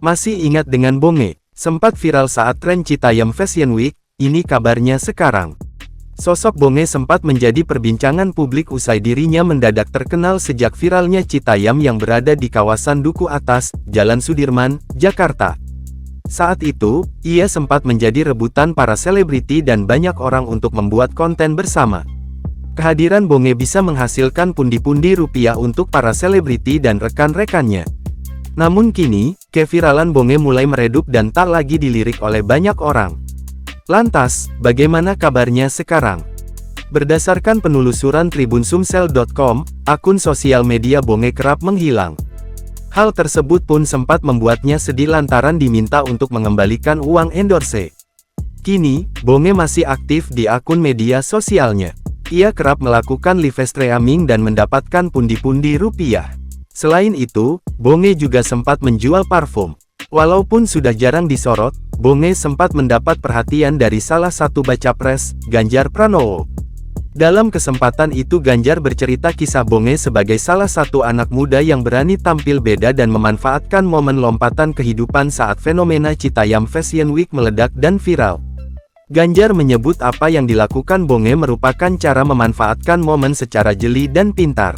Masih ingat dengan Bonge? Sempat viral saat tren Citayam Fashion Week, ini kabarnya sekarang. Sosok Bonge sempat menjadi perbincangan publik usai dirinya mendadak terkenal sejak viralnya Citayam yang berada di kawasan Duku Atas, Jalan Sudirman, Jakarta. Saat itu, ia sempat menjadi rebutan para selebriti dan banyak orang untuk membuat konten bersama. Kehadiran Bonge bisa menghasilkan pundi-pundi rupiah untuk para selebriti dan rekan-rekannya. Namun kini, keviralan Bonge mulai meredup dan tak lagi dilirik oleh banyak orang. Lantas, bagaimana kabarnya sekarang? Berdasarkan penelusuran tribunsumsel.com, akun sosial media Bonge kerap menghilang. Hal tersebut pun sempat membuatnya sedih lantaran diminta untuk mengembalikan uang endorse. Kini, Bonge masih aktif di akun media sosialnya. Ia kerap melakukan live streaming dan mendapatkan pundi-pundi rupiah. Selain itu, Bonge juga sempat menjual parfum. Walaupun sudah jarang disorot, Bonge sempat mendapat perhatian dari salah satu bacapres, Ganjar Pranowo. Dalam kesempatan itu Ganjar bercerita kisah Bonge sebagai salah satu anak muda yang berani tampil beda dan memanfaatkan momen lompatan kehidupan saat fenomena Citayam Fashion Week meledak dan viral. Ganjar menyebut apa yang dilakukan Bonge merupakan cara memanfaatkan momen secara jeli dan pintar.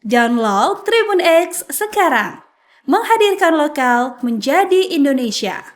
Download Tribun X sekarang, menghadirkan lokal menjadi Indonesia.